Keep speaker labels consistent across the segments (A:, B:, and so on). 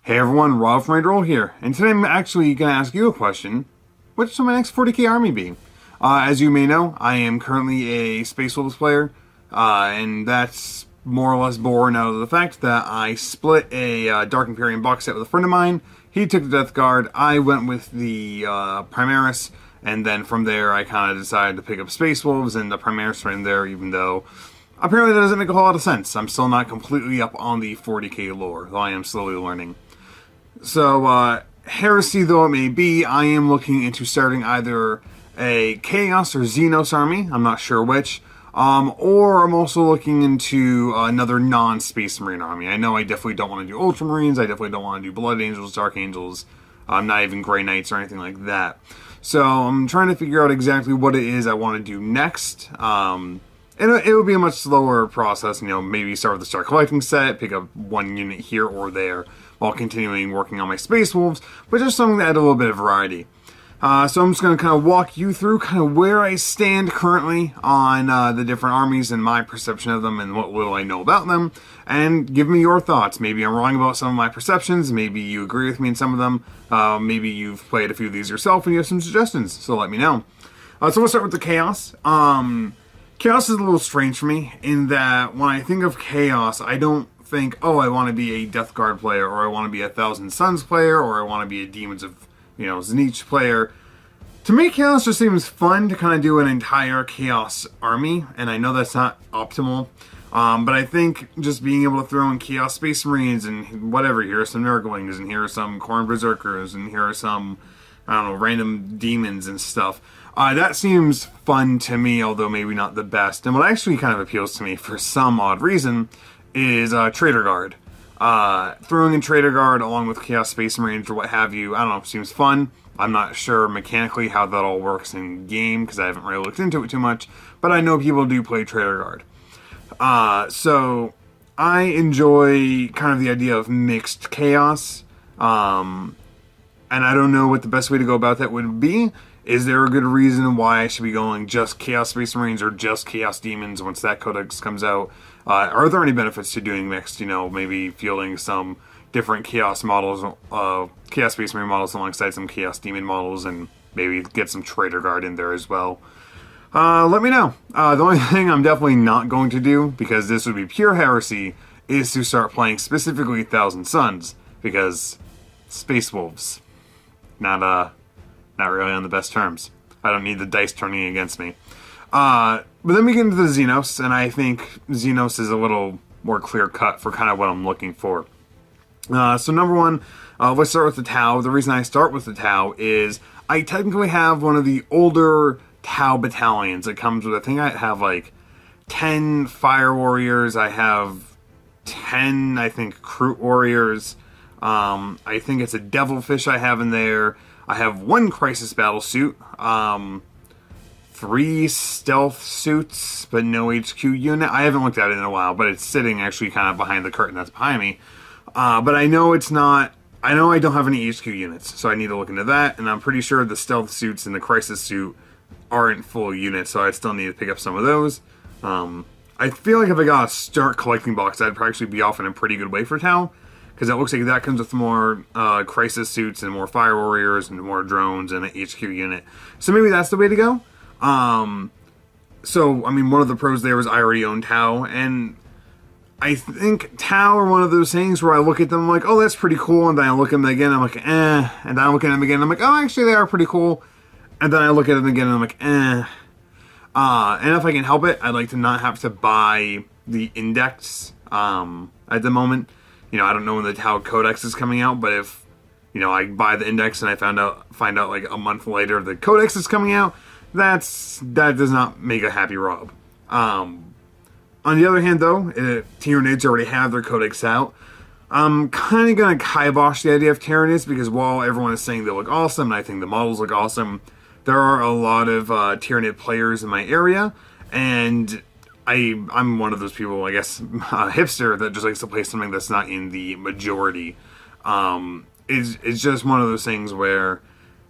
A: Hey everyone, Rob from Roll here, and today I'm actually going to ask you a question. What should my next 40k army be? As you may know, I am currently a Space Wolves player, and that's more or less born out of the fact that I split a Dark Imperium box set with a friend of mine. He took the Death Guard, I went with the Primaris, and then from there I kind of decided to pick up Space Wolves, and the Primaris right in there, even though apparently that doesn't make a whole lot of sense. I'm still not completely up on the 40k lore, though I am slowly learning. So, heresy though it may be, I am looking into starting either a Chaos or Xenos army, I'm not sure which, or I'm also looking into another non-Space Marine army. I know I definitely don't want to do Ultramarines, I definitely don't want to do Blood Angels, Dark Angels, not even Grey Knights or anything like that. So, I'm trying to figure out exactly what it is I want to do next. And it would be a much slower process, maybe start with the Star Collecting set, pick up one unit here or there, while continuing working on my Space Wolves, but just something to add a little bit of variety. So I'm just going to kind of walk you through kind of where I stand currently on the different armies and my perception of them and what little I know about them, and give me your thoughts. Maybe I'm wrong about some of my perceptions, maybe you agree with me in some of them, maybe you've played a few of these yourself and you have some suggestions, so let me know. So we'll start with the Chaos. Chaos is a little strange for me in that when I think of Chaos, I don't think, oh, I want to be a Death Guard player, or I want to be a Thousand Suns player, or I want to be a Demons of, Zenith player. To me, Chaos just seems fun to kind of do an entire Chaos army, and I know that's not optimal, but I think just being able to throw in Chaos Space Marines and whatever, here are some Nurglings, and here are some Khorne Berserkers, and here are some, random demons and stuff. That seems fun to me, although maybe not the best. And what actually kind of appeals to me for some odd reason is Traitor Guard. Throwing in Traitor Guard along with Chaos Space Marines or what have you, I don't know, seems fun. I'm not sure mechanically how that all works in game because I haven't really looked into it too much, but I know people do play Traitor Guard. So I enjoy kind of the idea of mixed chaos, and I don't know what the best way to go about that would be. Is there a good reason why I should be going just Chaos Space Marines or just Chaos Demons once that codex comes out? Are there any benefits to doing mixed, maybe fielding some different Chaos models, Chaos Space Marine models alongside some Chaos Demon models, and maybe get some Traitor Guard in there as well? Let me know. The only thing I'm definitely not going to do, because this would be pure heresy, is to start playing specifically Thousand Suns, because Space Wolves, not really on the best terms. I don't need the dice turning against me. But then we get into the Xenos, and I think Xenos is a little more clear-cut for kind of what I'm looking for. So number one, let's start with the Tau. The reason I start with the Tau is I technically have one of the older Tau battalions. It comes with, I think I have like 10 Fire Warriors. I have 10, I think, Kroot Warriors. I think it's a Devilfish I have in there. I have 1 Crisis Battle Suit, 3 Stealth Suits, but no HQ unit. I haven't looked at it in a while, but it's sitting actually kind of behind the curtain that's behind me. But I know it's not, I know I don't have any HQ units, so I need to look into that, and I'm pretty sure the Stealth Suits and the Crisis Suit aren't full units, so I still need to pick up some of those. I feel like if I got a start collecting box, I'd probably be off in a pretty good way for Tau, because it looks like that comes with more Crisis Suits and more Fire Warriors and more drones and an HQ unit. So maybe that's the way to go. So, I mean, one of the pros there was I already own Tau, and I think Tau are one of those things where I look at them like, oh, that's pretty cool, and then I look at them again, I'm like, eh, and then I look at them again, I'm like, oh, actually, they are pretty cool, and then I look at them again, and I'm like, eh. And if I can help it, I'd like to not have to buy the index, at the moment. I don't know when the Tau Codex is coming out, but if, I buy the index and I find out like a month later the Codex is coming out, that does not make a happy Rob. On the other hand, though, Tyranids already have their Codex out. I'm kind of going to kibosh the idea of Tyranids, because while everyone is saying they look awesome, and I think the models look awesome, there are a lot of Tyranid players in my area, and I'm one of those people, I guess, hipster, that just likes to play something that's not in the majority. It's just one of those things where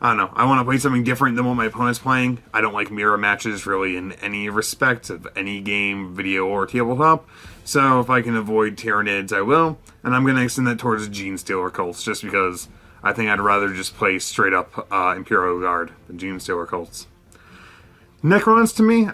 A: I don't know. I want to play something different than what my opponent's playing. I don't like mirror matches really in any respect of any game, video, or tabletop. So if I can avoid Tyranids, I will. And I'm going to extend that towards Gene Stealer cults, just because I think I'd rather just play straight up Imperial Guard than Gene Stealer cults. Necrons to me,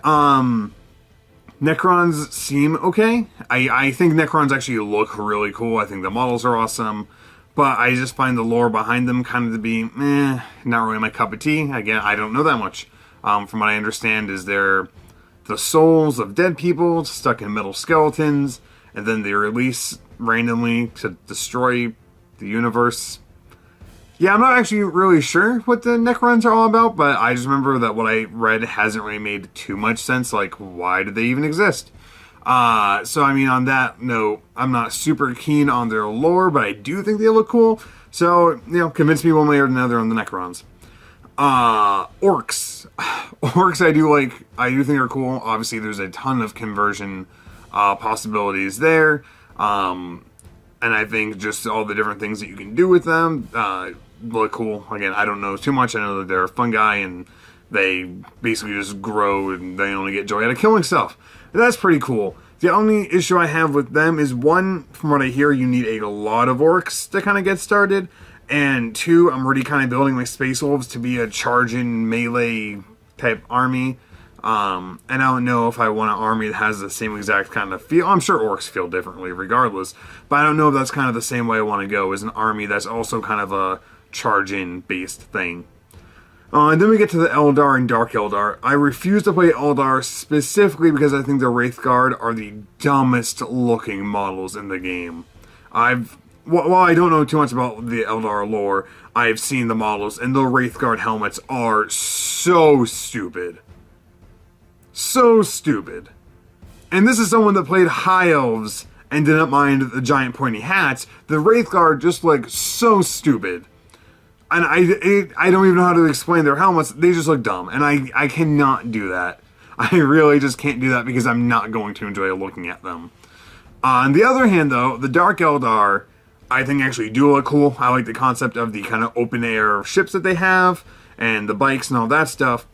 A: Necrons seem okay. I think Necrons actually look really cool. I think the models are awesome. But I just find the lore behind them kind of to be, not really my cup of tea. Again, I don't know that much. From what I understand, is they're the souls of dead people stuck in metal skeletons, and then they release randomly to destroy the universe. Yeah, I'm not actually really sure what the Necrons are all about, but I just remember that what I read hasn't really made too much sense. Like, why do they even exist? So, I mean, on that note, I'm not super keen on their lore, but I do think they look cool. So, convince me one way or another on the Necrons. Orcs. Orcs I do like. I do think are cool. Obviously, there's a ton of conversion possibilities there. And I think just all the different things that you can do with them look cool. Again, I don't know too much. I know that they're fungi and they basically just grow and they only get joy out of killing stuff. That's pretty cool. The only issue I have with them is, one, from what I hear, you need a lot of orcs to kind of get started. And two, I'm already kind of building my Space Wolves to be a charging melee type army. And I don't know if I want an army that has the same exact kind of feel. I'm sure orcs feel differently regardless. But I don't know if that's kind of the same way I want to go, as an army that's also kind of a charging based thing. And then we get to the Eldar and Dark Eldar. I refuse to play Eldar specifically because I think the Wraith Guard are the dumbest looking models in the game. While I don't know too much about the Eldar lore, I've seen the models, and the Wraith Guard helmets are so stupid. So stupid. And this is someone that played High Elves and didn't mind the giant pointy hats. The Wraith Guard just look so stupid. And I don't even know how to explain their helmets. They just look dumb. And I cannot do that. I really just can't do that because I'm not going to enjoy looking at them. On the other hand, though, the Dark Eldar, I think actually do look cool. I like the concept of the kind of open air ships that they have and the bikes and all that stuff.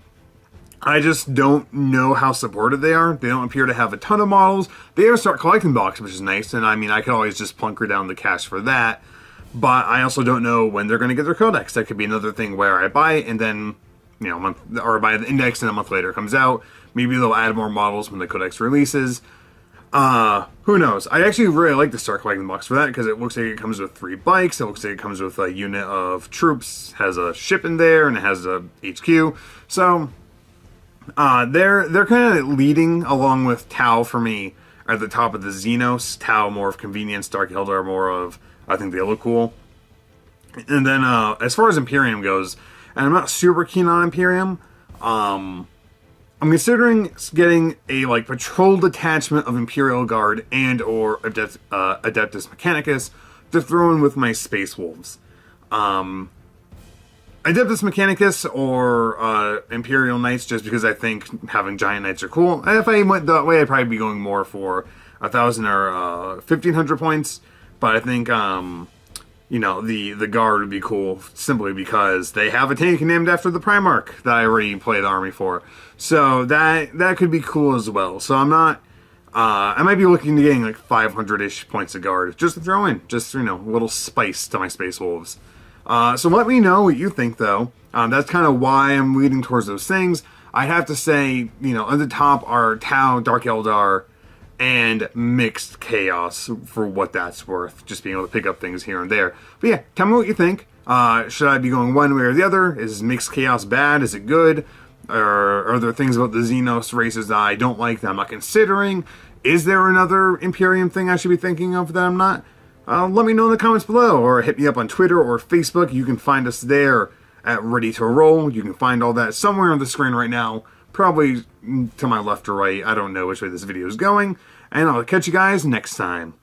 A: I just don't know how supported they are. They don't appear to have a ton of models. They have a start collecting box, which is nice. And I mean, I could always just plunker down the cash for that. But I also don't know when they're going to get their codex. That could be another thing where I buy it and then, or buy the index and a month later it comes out. Maybe they'll add more models when the codex releases. Who knows? I actually really like the start collecting box for that because it looks like it comes with 3 bikes. It looks like it comes with a unit of troops, has a ship in there, and it has a HQ. So, they're kind of leading along with Tau for me at the top of the Xenos. Tau more of convenience, Dark Eldar more of, I think they look cool. And then, as far as Imperium goes, and I'm not super keen on Imperium, I'm considering getting a, patrol detachment of Imperial Guard and or Adeptus Mechanicus to throw in with my Space Wolves. Adeptus Mechanicus or Imperial Knights, just because I think having Giant Knights are cool. And if I went that way, I'd probably be going more for 1,000 or 1,500 points. But I think, the Guard would be cool simply because they have a tank named after the Primarch that I already play the army for. So that could be cool as well. So I'm not, I might be looking to getting 500-ish points of Guard just to throw in. Just, a little spice to my Space Wolves. So let me know what you think, though. That's kind of why I'm leading towards those things. I'd have to say, at the top are Tau, Dark Eldar, and Mixed Chaos for what that's worth. Just being able to pick up things here and there. But yeah, tell me what you think. Should I be going one way or the other? Is Mixed Chaos bad? Is it good? Or are there things about the Xenos races that I don't like that I'm not considering? Is there another Imperium thing I should be thinking of that I'm not? Let me know in the comments below, or hit me up on Twitter or Facebook. You can find us there at Ready to Roll. You can find all that somewhere on the screen right now. Probably to my left or right. I don't know which way this video is going. And I'll catch you guys next time.